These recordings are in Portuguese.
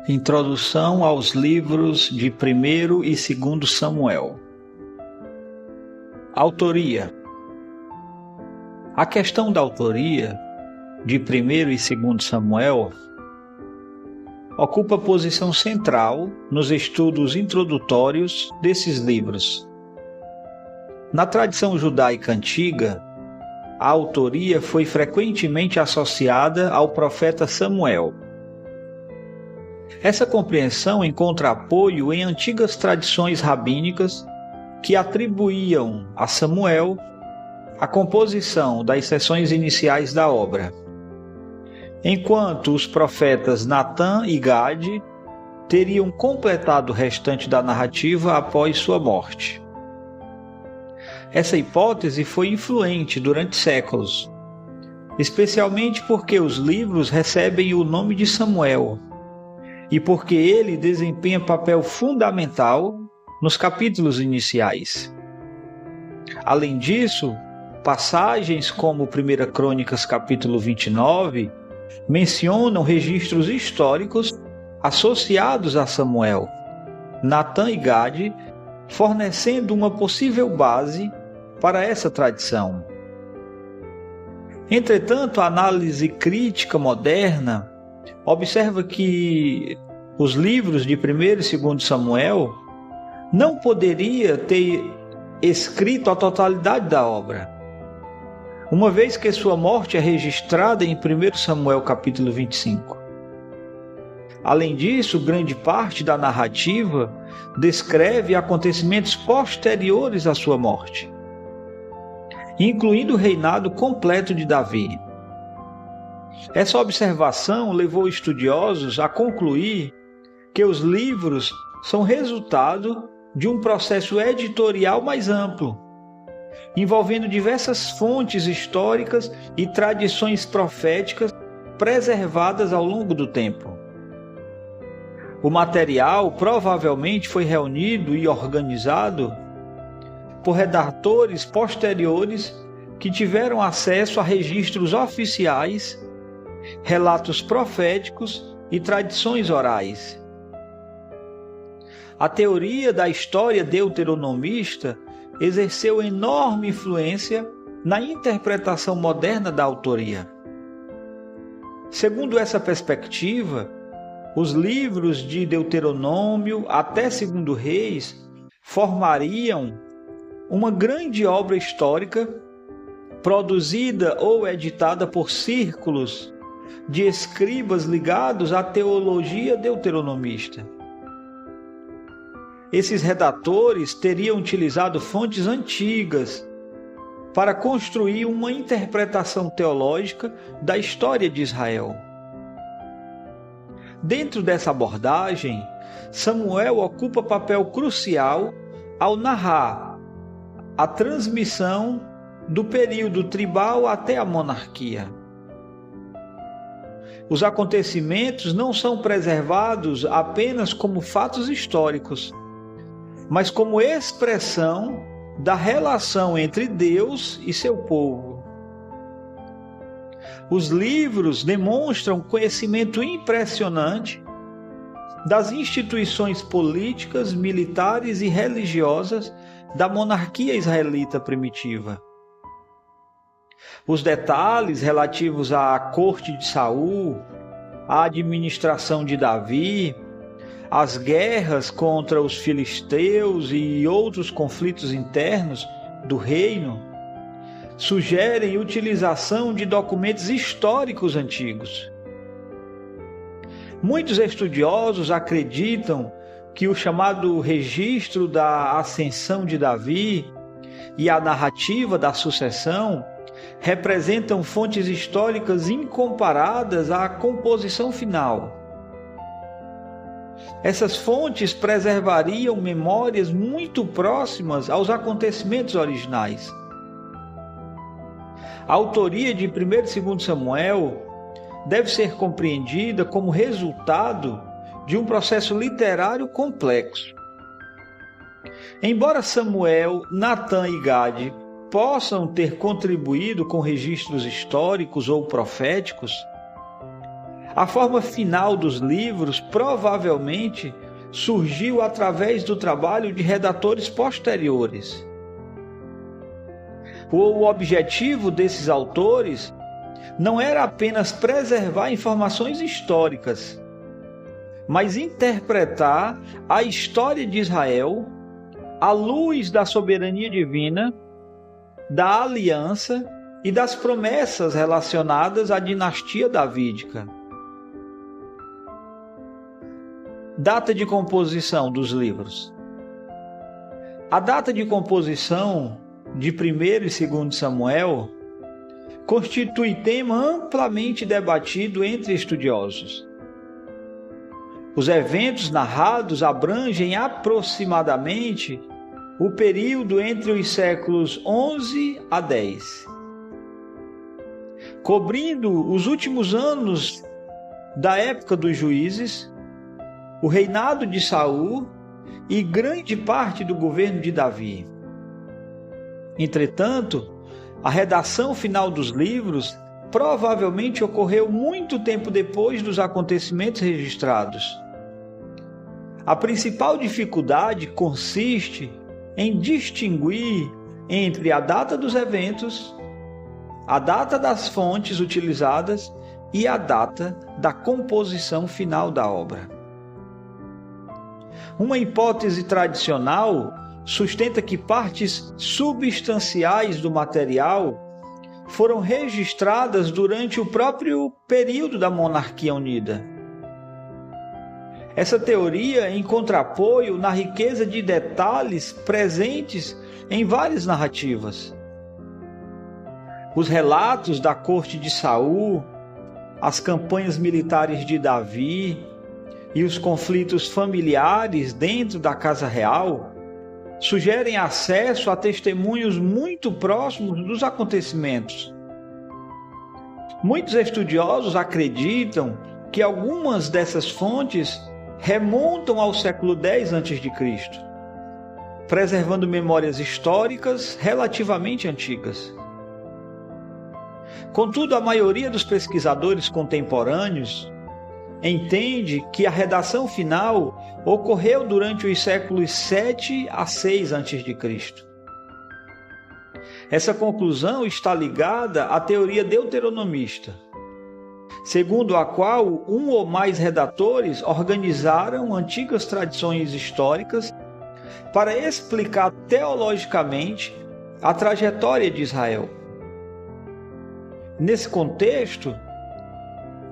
Introdução aos livros de 1º e 2º Samuel. Autoria. A questão da autoria de 1º e 2º Samuel ocupa posição central nos estudos introdutórios desses livros. Na tradição judaica antiga, a autoria foi frequentemente associada ao profeta Samuel. Essa compreensão encontra apoio em antigas tradições rabínicas que atribuíam a Samuel a composição das seções iniciais da obra, enquanto os profetas Natã e Gade teriam completado o restante da narrativa após sua morte. Essa hipótese foi influente durante séculos, especialmente porque os livros recebem o nome de Samuel, e porque ele desempenha papel fundamental nos capítulos iniciais. Além disso, passagens como 1 Crônicas capítulo 29 mencionam registros históricos associados a Samuel, Natã e Gade, fornecendo uma possível base para essa tradição. Entretanto, a análise crítica moderna observa que os livros de 1º e 2º Samuel não poderia ter escrito a totalidade da obra, uma vez que sua morte é registrada em 1 Samuel capítulo 25. Além disso, grande parte da narrativa descreve acontecimentos posteriores à sua morte, incluindo o reinado completo de Davi. Essa observação levou estudiosos a concluir que os livros são resultado de um processo editorial mais amplo, envolvendo diversas fontes históricas e tradições proféticas preservadas ao longo do tempo. O material provavelmente foi reunido e organizado por redatores posteriores que tiveram acesso a registros oficiais, relatos proféticos e tradições orais. A teoria da história deuteronomista exerceu enorme influência na interpretação moderna da autoria. Segundo essa perspectiva, os livros de Deuteronômio até 2 Reis formariam uma grande obra histórica produzida ou editada por círculos de escribas ligados à teologia deuteronomista. Esses redatores teriam utilizado fontes antigas para construir uma interpretação teológica da história de Israel. Dentro dessa abordagem, Samuel ocupa papel crucial ao narrar a transmissão do período tribal até a monarquia. Os acontecimentos não são preservados apenas como fatos históricos, mas como expressão da relação entre Deus e seu povo. Os livros demonstram conhecimento impressionante das instituições políticas, militares e religiosas da monarquia israelita primitiva. Os detalhes relativos à corte de Saul, à administração de Davi, as guerras contra os filisteus e outros conflitos internos do reino sugerem utilização de documentos históricos antigos. Muitos estudiosos acreditam que o chamado registro da ascensão de Davi e a narrativa da sucessão representam fontes históricas incomparadas à composição final. Essas fontes preservariam memórias muito próximas aos acontecimentos originais. A autoria de 1º e 2º Samuel deve ser compreendida como resultado de um processo literário complexo. Embora Samuel, Natã e Gade possam ter contribuído com registros históricos ou proféticos, A forma final dos livros provavelmente surgiu através do trabalho de redatores posteriores. O objetivo desses autores não era apenas preservar informações históricas, mas interpretar a história de Israel à luz da soberania divina, da aliança e das promessas relacionadas à dinastia davídica. Data de composição dos livros. A data de composição de 1º e 2º Samuel constitui tema amplamente debatido entre estudiosos. Os eventos narrados abrangem aproximadamente o período entre os séculos 11 a 10, cobrindo os últimos anos da época dos juízes, o reinado de Saul e grande parte do governo de Davi. Entretanto, a redação final dos livros provavelmente ocorreu muito tempo depois dos acontecimentos registrados. A principal dificuldade consiste em distinguir entre a data dos eventos, a data das fontes utilizadas e a data da composição final da obra. Uma hipótese tradicional sustenta que partes substanciais do material foram registradas durante o próprio período da monarquia unida. Essa teoria encontra apoio na riqueza de detalhes presentes em várias narrativas. Os relatos da corte de Saul, as campanhas militares de Davi e os conflitos familiares dentro da casa real sugerem acesso a testemunhos muito próximos dos acontecimentos. Muitos estudiosos acreditam que algumas dessas fontes remontam ao século X a.C., preservando memórias históricas relativamente antigas. Contudo, a maioria dos pesquisadores contemporâneos entende que a redação final ocorreu durante os séculos 7 a 6 a.C. Essa conclusão está ligada à teoria deuteronomista, segundo a qual um ou mais redatores organizaram antigas tradições históricas para explicar teologicamente a trajetória de Israel. Nesse contexto,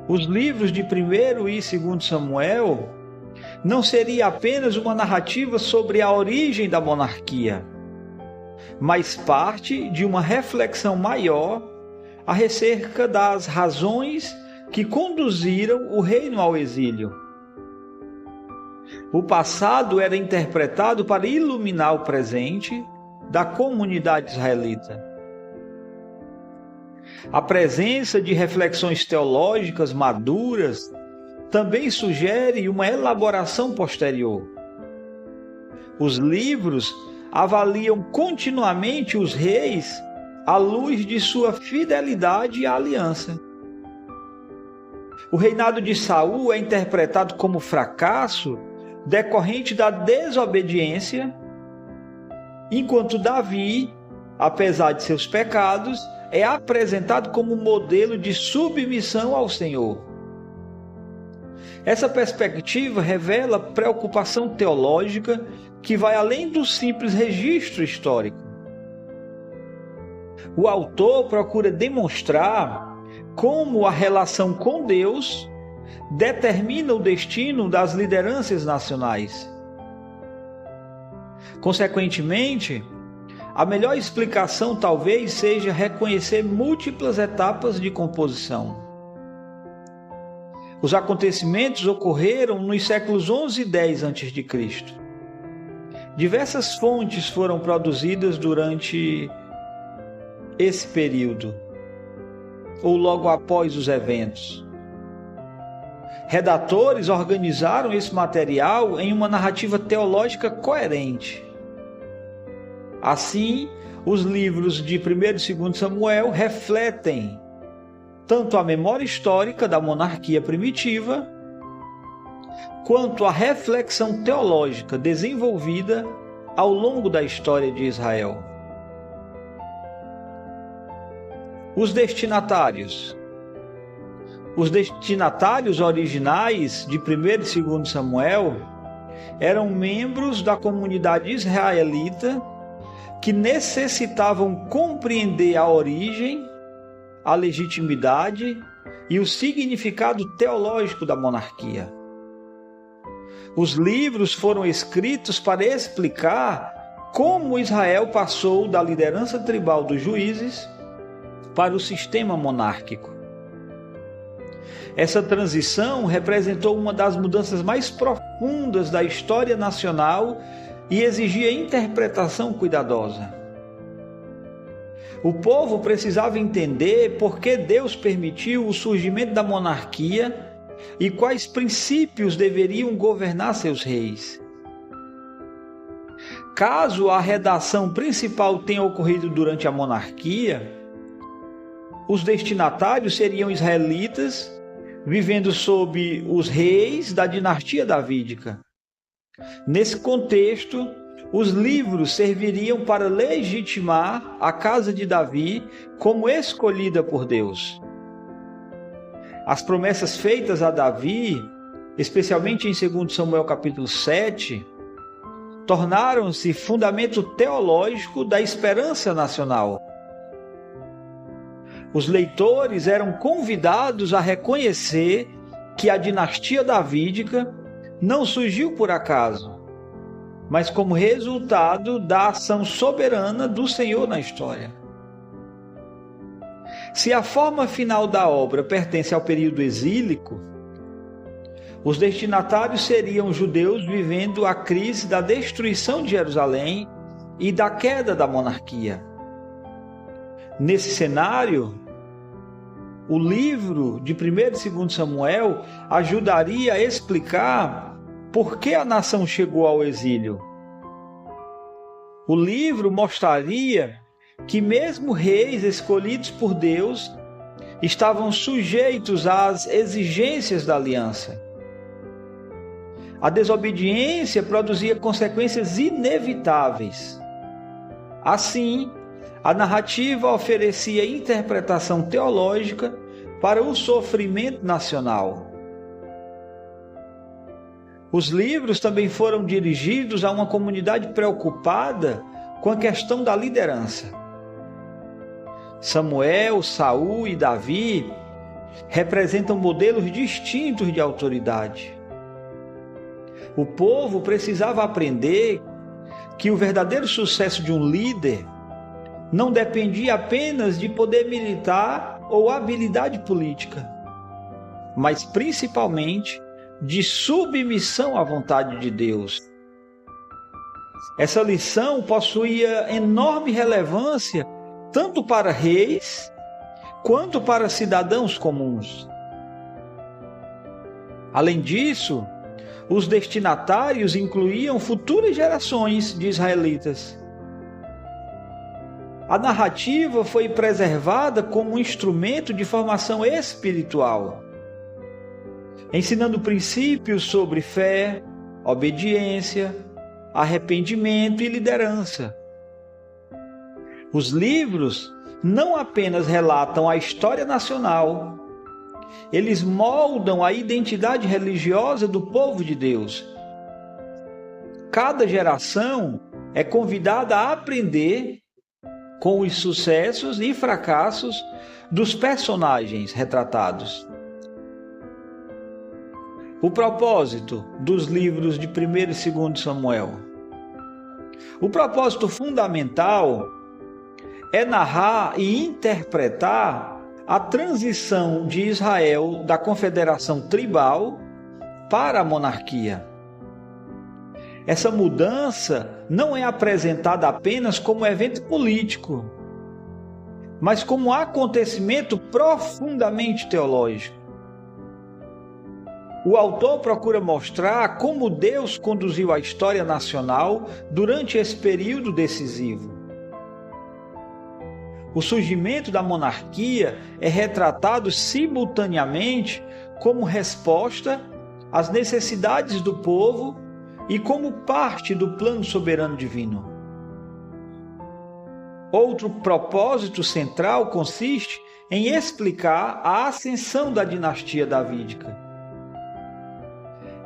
os livros de 1º e 2º Samuel não seria apenas uma narrativa sobre a origem da monarquia, mas parte de uma reflexão maior acerca das razões que conduziram o reino ao exílio. O passado era interpretado para iluminar o presente da comunidade israelita. A presença de reflexões teológicas maduras também sugere uma elaboração posterior. Os livros avaliam continuamente os reis à luz de sua fidelidade à aliança. O reinado de Saul é interpretado como fracasso decorrente da desobediência, enquanto Davi, apesar de seus pecados, é apresentado como modelo de submissão ao Senhor. Essa perspectiva revela preocupação teológica que vai além do simples registro histórico. O autor procura demonstrar como a relação com Deus determina o destino das lideranças nacionais. Consequentemente, a melhor explicação talvez seja reconhecer múltiplas etapas de composição. Os acontecimentos ocorreram nos séculos 11 e 10 a.C. Diversas fontes foram produzidas durante esse período, ou logo após os eventos. Redatores organizaram esse material em uma narrativa teológica coerente. Assim, os livros de 1º e 2º Samuel refletem tanto a memória histórica da monarquia primitiva, quanto a reflexão teológica desenvolvida ao longo da história de Israel. Os destinatários. Os destinatários originais de 1º e 2º Samuel eram membros da comunidade israelita que necessitavam compreender a origem, a legitimidade e o significado teológico da monarquia. Os livros foram escritos para explicar como Israel passou da liderança tribal dos juízes para o sistema monárquico. Essa transição representou uma das mudanças mais profundas da história nacional e exigia interpretação cuidadosa. O povo precisava entender por que Deus permitiu o surgimento da monarquia e quais princípios deveriam governar seus reis. Caso a redação principal tenha ocorrido durante a monarquia, os destinatários seriam israelitas vivendo sob os reis da dinastia davídica. Nesse contexto, os livros serviriam para legitimar a casa de Davi como escolhida por Deus. As promessas feitas a Davi, especialmente em 2 Samuel capítulo 7, tornaram-se fundamento teológico da esperança nacional. Os leitores eram convidados a reconhecer que a dinastia davídica não surgiu por acaso, mas como resultado da ação soberana do Senhor na história. Se a forma final da obra pertence ao período exílico, os destinatários seriam judeus vivendo a crise da destruição de Jerusalém e da queda da monarquia. Nesse cenário, o livro de 1º e 2º Samuel ajudaria a explicar por que a nação chegou ao exílio. O livro mostraria que mesmo reis escolhidos por Deus estavam sujeitos às exigências da aliança. A desobediência produzia consequências inevitáveis. Assim, a narrativa oferecia interpretação teológica para o sofrimento nacional. Os livros também foram dirigidos a uma comunidade preocupada com a questão da liderança. Samuel, Saul e Davi representam modelos distintos de autoridade. O povo precisava aprender que o verdadeiro sucesso de um líder não dependia apenas de poder militar ou habilidade política, mas principalmente de submissão à vontade de Deus. Essa lição possuía enorme relevância tanto para reis quanto para cidadãos comuns. Além disso, os destinatários incluíam futuras gerações de israelitas. A narrativa foi preservada como um instrumento de formação espiritual, ensinando princípios sobre fé, obediência, arrependimento e liderança. Os livros não apenas relatam a história nacional, eles moldam a identidade religiosa do povo de Deus. Cada geração é convidada a aprender com os sucessos e fracassos dos personagens retratados. O propósito dos livros de 1º e 2º Samuel. O propósito fundamental é narrar e interpretar a transição de Israel da confederação tribal para a monarquia. Essa mudança não é apresentada apenas como evento político, mas como um acontecimento profundamente teológico. O autor procura mostrar como Deus conduziu a história nacional durante esse período decisivo. O surgimento da monarquia é retratado simultaneamente como resposta às necessidades do povo e como parte do plano soberano divino. Outro propósito central consiste em explicar a ascensão da dinastia davídica.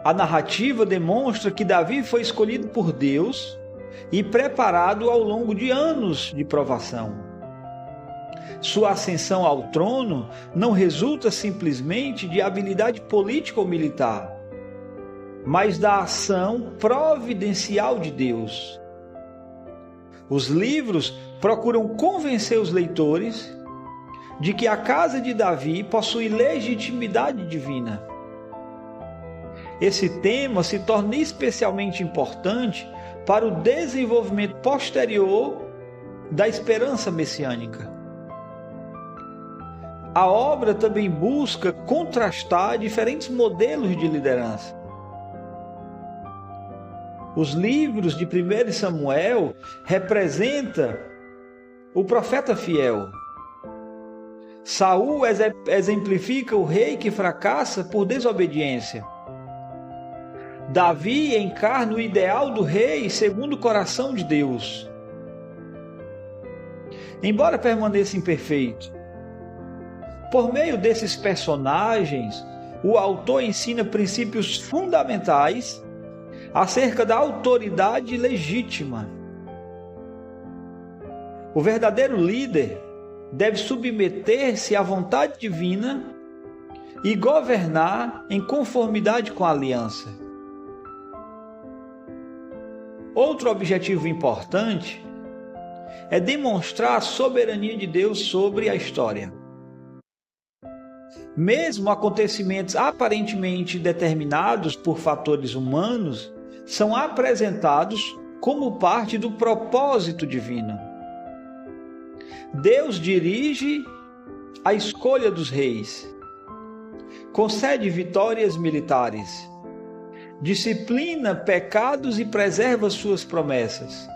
A narrativa demonstra que Davi foi escolhido por Deus e preparado ao longo de anos de provação. Sua ascensão ao trono não resulta simplesmente de habilidade política ou militar, mas da ação providencial de Deus. Os livros procuram convencer os leitores de que a casa de Davi possui legitimidade divina. Esse tema se torna especialmente importante para o desenvolvimento posterior da esperança messiânica. A obra também busca contrastar diferentes modelos de liderança. Os livros de 1 Samuel representam o profeta fiel. Saul exemplifica o rei que fracassa por desobediência. Davi encarna o ideal do rei segundo o coração de Deus. Embora permaneça imperfeito, por meio desses personagens, o autor ensina princípios fundamentais acerca da autoridade legítima. O verdadeiro líder deve submeter-se à vontade divina e governar em conformidade com a aliança. Outro objetivo importante é demonstrar a soberania de Deus sobre a história. Mesmo acontecimentos aparentemente determinados por fatores humanos são apresentados como parte do propósito divino. Deus dirige a escolha dos reis, concede vitórias militares, disciplina pecados e preserva suas promessas.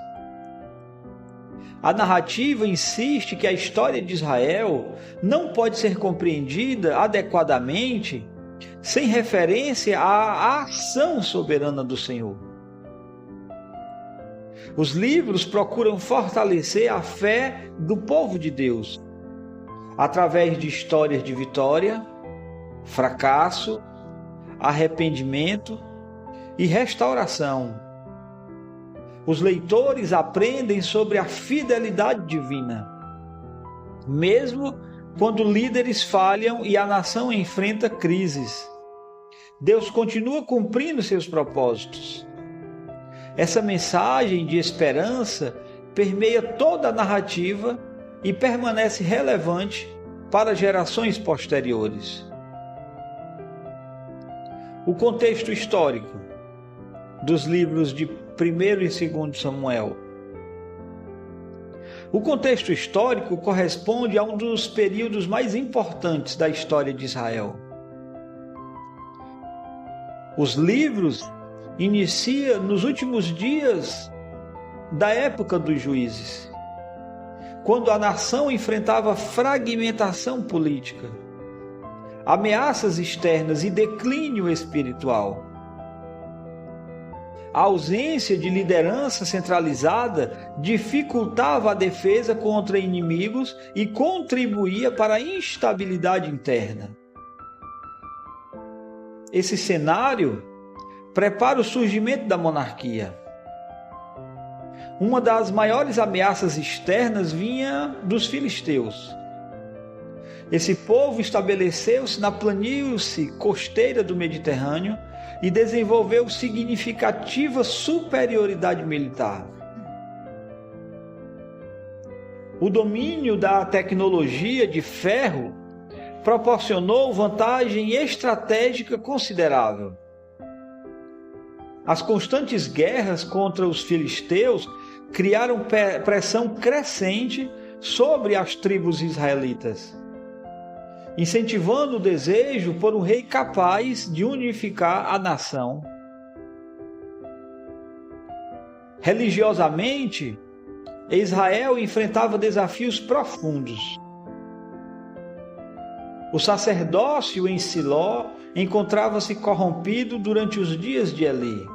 A narrativa insiste que a história de Israel não pode ser compreendida adequadamente sem referência à ação soberana do Senhor. Os livros procuram fortalecer a fé do povo de Deus, através de histórias de vitória, fracasso, arrependimento e restauração. Os leitores aprendem sobre a fidelidade divina, mesmo quando líderes falham e a nação enfrenta crises. Deus continua cumprindo seus propósitos. Essa mensagem de esperança permeia toda a narrativa e permanece relevante para gerações posteriores. O contexto histórico dos livros de 1 e 2 Samuel. O contexto histórico corresponde a um dos períodos mais importantes da história de Israel. Os livros iniciam nos últimos dias da época dos juízes, quando a nação enfrentava fragmentação política, ameaças externas e declínio espiritual. A ausência de liderança centralizada dificultava a defesa contra inimigos e contribuía para a instabilidade interna. Esse cenário prepara o surgimento da monarquia. Uma das maiores ameaças externas vinha dos filisteus. Esse povo estabeleceu-se na planície costeira do Mediterrâneo e desenvolveu significativa superioridade militar. O domínio da tecnologia de ferro proporcionou vantagem estratégica considerável. As constantes guerras contra os filisteus criaram pressão crescente sobre as tribos israelitas, incentivando o desejo por um rei capaz de unificar a nação. Religiosamente, Israel enfrentava desafios profundos. O sacerdócio em Siló encontrava-se corrompido durante os dias de Eli.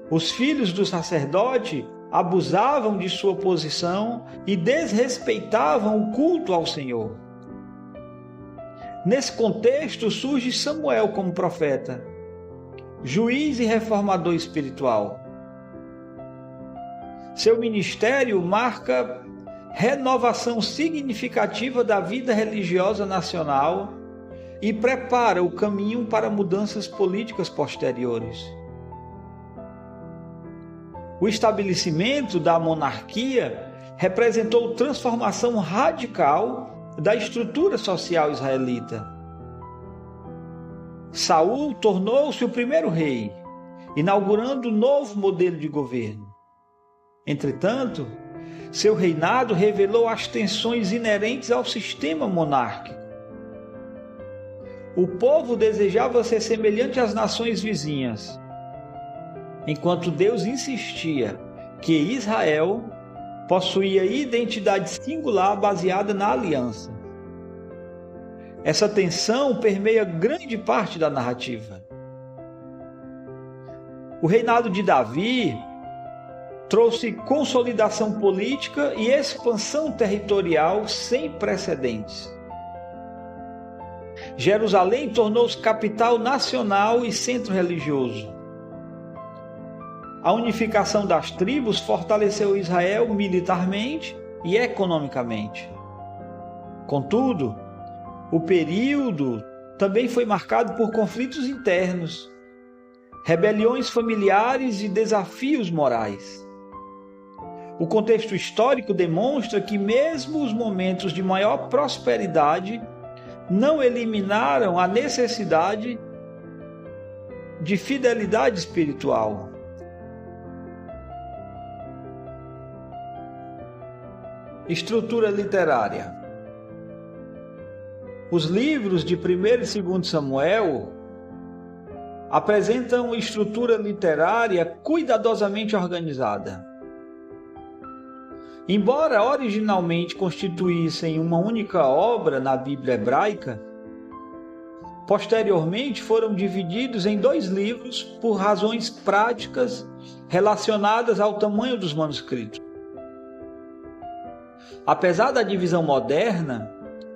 Os filhos do sacerdote abusavam de sua posição e desrespeitavam o culto ao Senhor. Nesse contexto surge Samuel como profeta, juiz e reformador espiritual. Seu ministério marca renovação significativa da vida religiosa nacional e prepara o caminho para mudanças políticas posteriores. O estabelecimento da monarquia representou transformação radical da estrutura social israelita. Saul tornou-se o primeiro rei, inaugurando um novo modelo de governo. Entretanto, seu reinado revelou as tensões inerentes ao sistema monárquico. O povo desejava ser semelhante às nações vizinhas, enquanto Deus insistia que Israel possuía identidade singular baseada na aliança. Essa tensão permeia grande parte da narrativa. O reinado de Davi trouxe consolidação política e expansão territorial sem precedentes. Jerusalém tornou-se capital nacional e centro religioso. A unificação das tribos fortaleceu Israel militarmente e economicamente. Contudo, o período também foi marcado por conflitos internos, rebeliões familiares e desafios morais. O contexto histórico demonstra que mesmo os momentos de maior prosperidade não eliminaram a necessidade de fidelidade espiritual. Estrutura literária. Os livros de 1º e 2º Samuel apresentam estrutura literária cuidadosamente organizada. Embora originalmente constituíssem uma única obra na Bíblia hebraica, posteriormente foram divididos em 2 livros por razões práticas relacionadas ao tamanho dos manuscritos. Apesar da divisão moderna,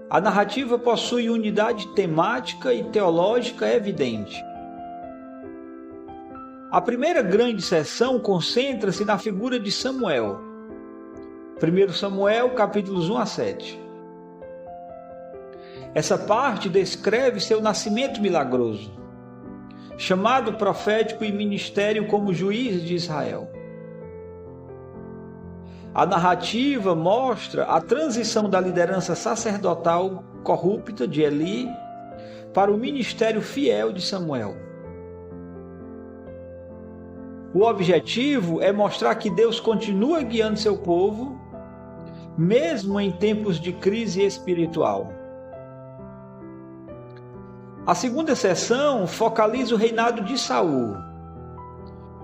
a narrativa possui unidade temática e teológica evidente. A primeira grande seção concentra-se na figura de Samuel. 1 Samuel, capítulos 1 a 7. Essa parte descreve seu nascimento milagroso, chamado profético e ministério como juiz de Israel. A narrativa mostra a transição da liderança sacerdotal corrupta de Eli para o ministério fiel de Samuel. O objetivo é mostrar que Deus continua guiando seu povo, mesmo em tempos de crise espiritual. A segunda seção focaliza o reinado de Saul.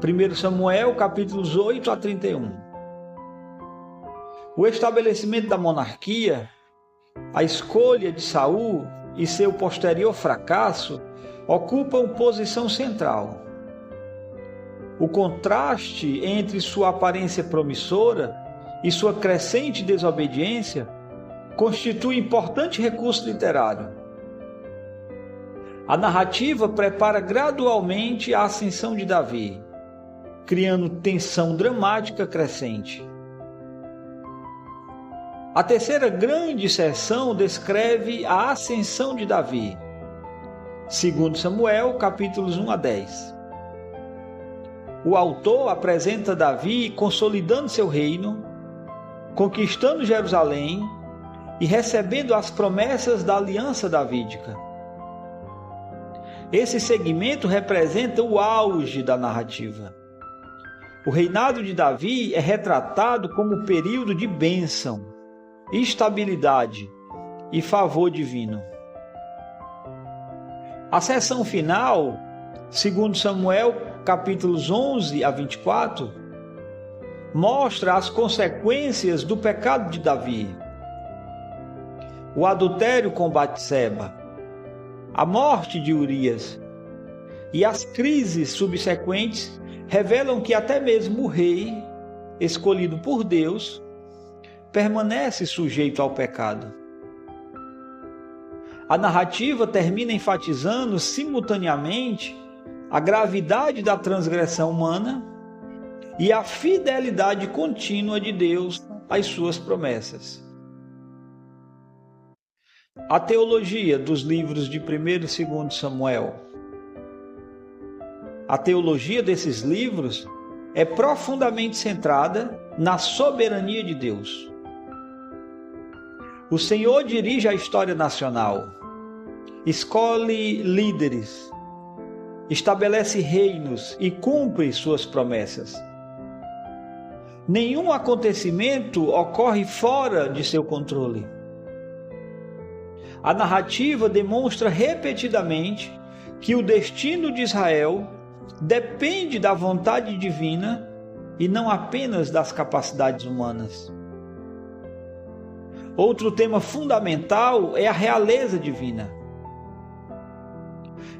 1 Samuel, capítulos 8 a 31. O estabelecimento da monarquia, a escolha de Saul e seu posterior fracasso ocupam posição central. O contraste entre sua aparência promissora e sua crescente desobediência constitui importante recurso literário. A narrativa prepara gradualmente a ascensão de Davi, criando tensão dramática crescente. A terceira grande seção descreve a ascensão de Davi. 2 Samuel, capítulos 1 a 10. O autor apresenta Davi consolidando seu reino, conquistando Jerusalém e recebendo as promessas da aliança davídica. Esse segmento representa o auge da narrativa. O reinado de Davi é retratado como período de bênção, estabilidade e favor divino. A seção final, 2 Samuel, capítulos 11 a 24, mostra as consequências do pecado de Davi. O adultério com Batseba, a morte de Urias e as crises subsequentes revelam que até mesmo o rei, escolhido por Deus, permanece sujeito ao pecado. A narrativa termina enfatizando simultaneamente a gravidade da transgressão humana e a fidelidade contínua de Deus às suas promessas. A teologia dos livros de 1 e 2 Samuel. A teologia desses livros é profundamente centrada na soberania de Deus. O Senhor dirige a história nacional, escolhe líderes, estabelece reinos e cumpre suas promessas. Nenhum acontecimento ocorre fora de seu controle. A narrativa demonstra repetidamente que o destino de Israel depende da vontade divina e não apenas das capacidades humanas. Outro tema fundamental é a realeza divina.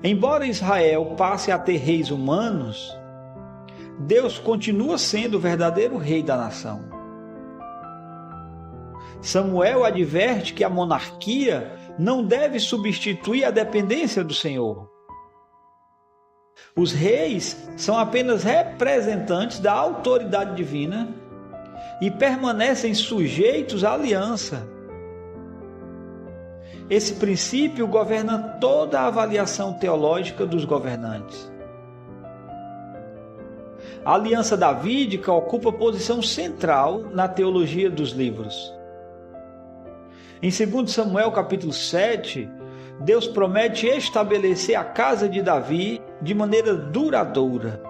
Embora Israel passe a ter reis humanos, Deus continua sendo o verdadeiro rei da nação. Samuel adverte que a monarquia não deve substituir a dependência do Senhor. Os reis são apenas representantes da autoridade divina e permanecem sujeitos à aliança. Esse princípio governa toda a avaliação teológica dos governantes. A aliança davídica ocupa posição central na teologia dos livros. Em 2 Samuel capítulo 7, Deus promete estabelecer a casa de Davi de maneira duradoura.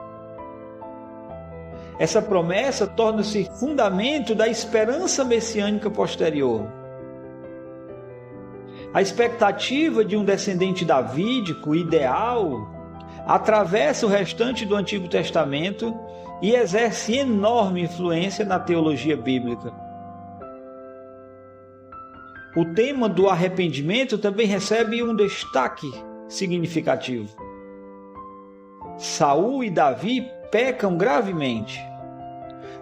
Essa promessa torna-se fundamento da esperança messiânica posterior. A expectativa de um descendente davídico ideal atravessa o restante do Antigo Testamento e exerce enorme influência na teologia bíblica. O tema do arrependimento também recebe um destaque significativo. Saul e Davi pecam gravemente,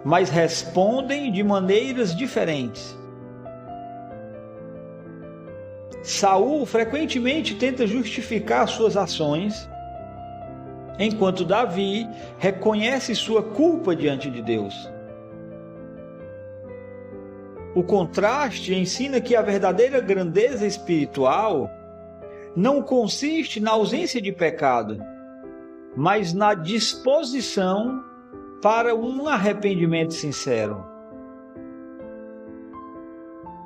mas respondem de maneiras diferentes. Saul frequentemente tenta justificar suas ações, enquanto Davi reconhece sua culpa diante de Deus. O contraste ensina que a verdadeira grandeza espiritual não consiste na ausência de pecado, mas na disposição para um arrependimento sincero.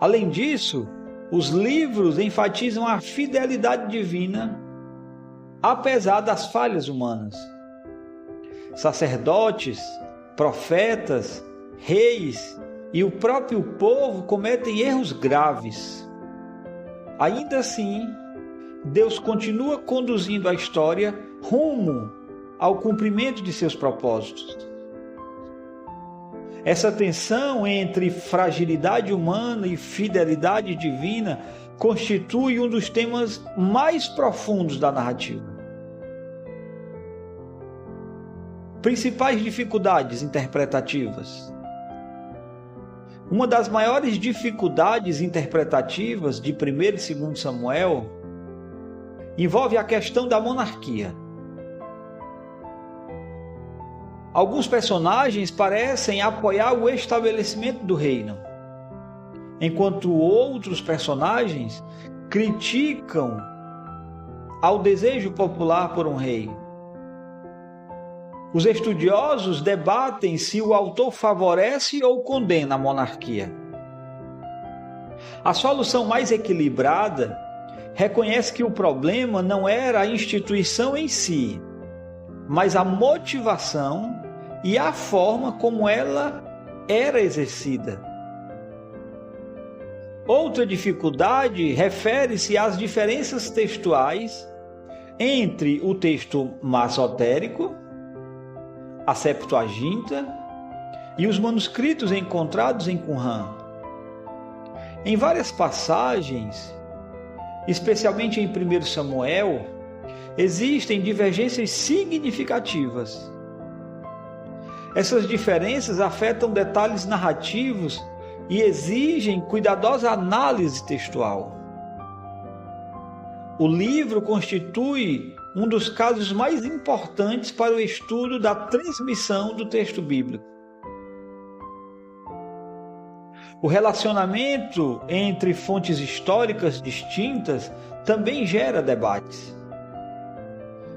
Além disso, os livros enfatizam a fidelidade divina, apesar das falhas humanas. Sacerdotes, profetas, reis e o próprio povo cometem erros graves. Ainda assim, Deus continua conduzindo a história rumo ao cumprimento de seus propósitos. Essa tensão entre fragilidade humana e fidelidade divina constitui um dos temas mais profundos da narrativa. Principais dificuldades interpretativas. Uma das maiores dificuldades interpretativas de 1 e 2 Samuel envolve a questão da monarquia. Alguns personagens parecem apoiar o estabelecimento do reino, enquanto outros personagens criticam ao desejo popular por um rei. Os estudiosos debatem se o autor favorece ou condena a monarquia. A solução mais equilibrada reconhece que o problema não era a instituição em si, mas a motivação e a forma como ela era exercida. Outra dificuldade refere-se às diferenças textuais entre o texto massotérico, a Septuaginta, e os manuscritos encontrados em Qumran. Em várias passagens, especialmente em 1 Samuel, existem divergências significativas. Essas diferenças afetam detalhes narrativos e exigem cuidadosa análise textual. O livro constitui um dos casos mais importantes para o estudo da transmissão do texto bíblico. O relacionamento entre fontes históricas distintas também gera debates.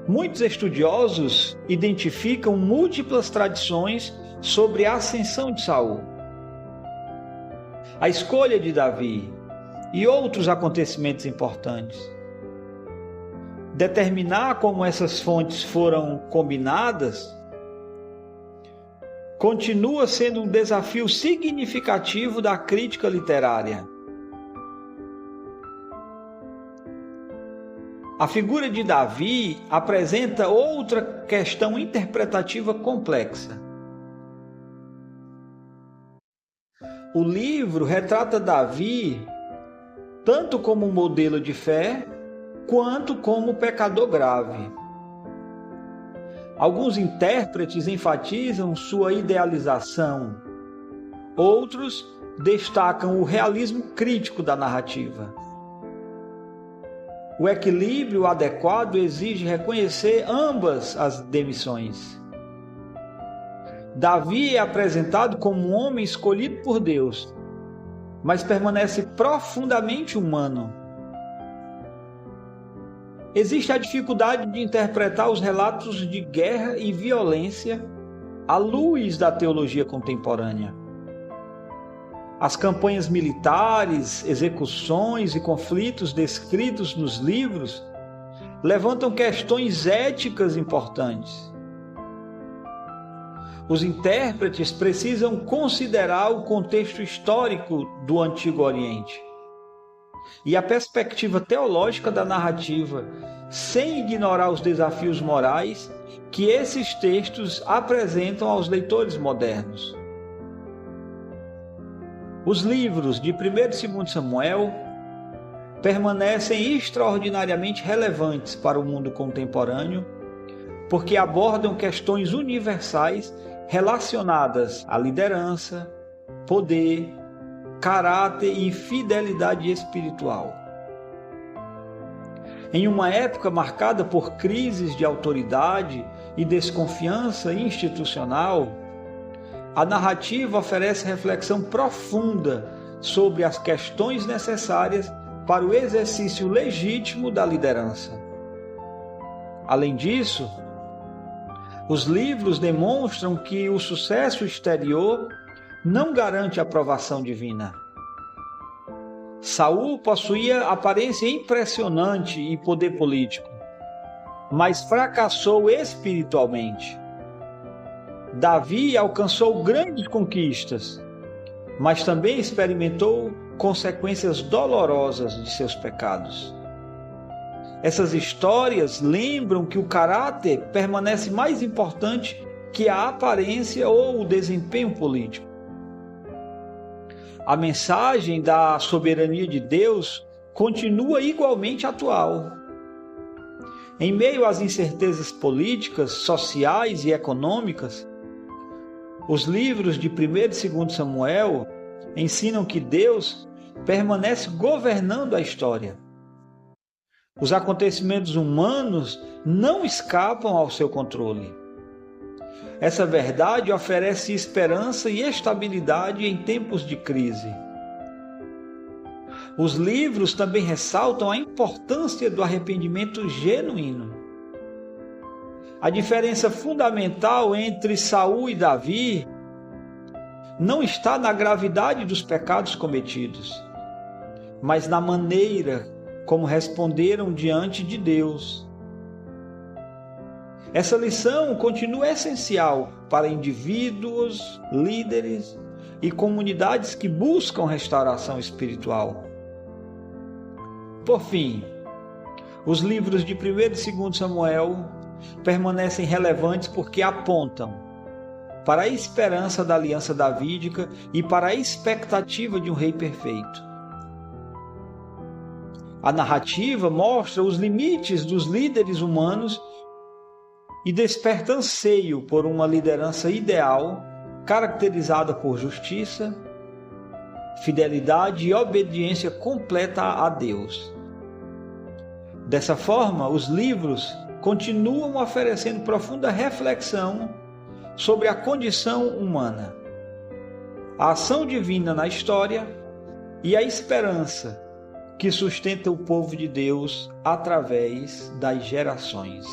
Muitos estudiosos identificam múltiplas tradições sobre a ascensão de Saul, a escolha de Davi e outros acontecimentos importantes. Determinar como essas fontes foram combinadas continua sendo um desafio significativo da crítica literária. A figura de Davi apresenta outra questão interpretativa complexa. O livro retrata Davi tanto como modelo de fé, quanto como pecador grave. Alguns intérpretes enfatizam sua idealização, outros destacam o realismo crítico da narrativa. O equilíbrio adequado exige reconhecer ambas as dimensões. Davi é apresentado como um homem escolhido por Deus, mas permanece profundamente humano. Existe a dificuldade de interpretar os relatos de guerra e violência à luz da teologia contemporânea. As campanhas militares, execuções e conflitos descritos nos livros levantam questões éticas importantes. Os intérpretes precisam considerar o contexto histórico do Antigo Oriente e a perspectiva teológica da narrativa, sem ignorar os desafios morais que esses textos apresentam aos leitores modernos. Os livros de 1 e 2 Samuel permanecem extraordinariamente relevantes para o mundo contemporâneo, porque abordam questões universais relacionadas à liderança, poder, caráter e fidelidade espiritual. Em uma época marcada por crises de autoridade e desconfiança institucional, a narrativa oferece reflexão profunda sobre as questões necessárias para o exercício legítimo da liderança. Além disso, os livros demonstram que o sucesso exterior não garante a aprovação divina. Saul possuía aparência impressionante e poder político, mas fracassou espiritualmente. Davi alcançou grandes conquistas, mas também experimentou consequências dolorosas de seus pecados. Essas histórias lembram que o caráter permanece mais importante que a aparência ou o desempenho político. A mensagem da soberania de Deus continua igualmente atual. Em meio às incertezas políticas, sociais e econômicas, os livros de 1 e 2 Samuel ensinam que Deus permanece governando a história. Os acontecimentos humanos não escapam ao seu controle. Essa verdade oferece esperança e estabilidade em tempos de crise. Os livros também ressaltam a importância do arrependimento genuíno. A diferença fundamental entre Saul e Davi não está na gravidade dos pecados cometidos, mas na maneira como responderam diante de Deus. Essa lição continua essencial para indivíduos, líderes e comunidades que buscam restauração espiritual. Por fim, os livros de 1 e 2 Samuel permanecem relevantes porque apontam para a esperança da aliança davídica e para a expectativa de um rei perfeito. A narrativa mostra os limites dos líderes humanos e desperta anseio por uma liderança ideal, caracterizada por justiça, fidelidade e obediência completa a Deus. Dessa forma, os livros continuam oferecendo profunda reflexão sobre a condição humana, a ação divina na história e a esperança que sustenta o povo de Deus através das gerações.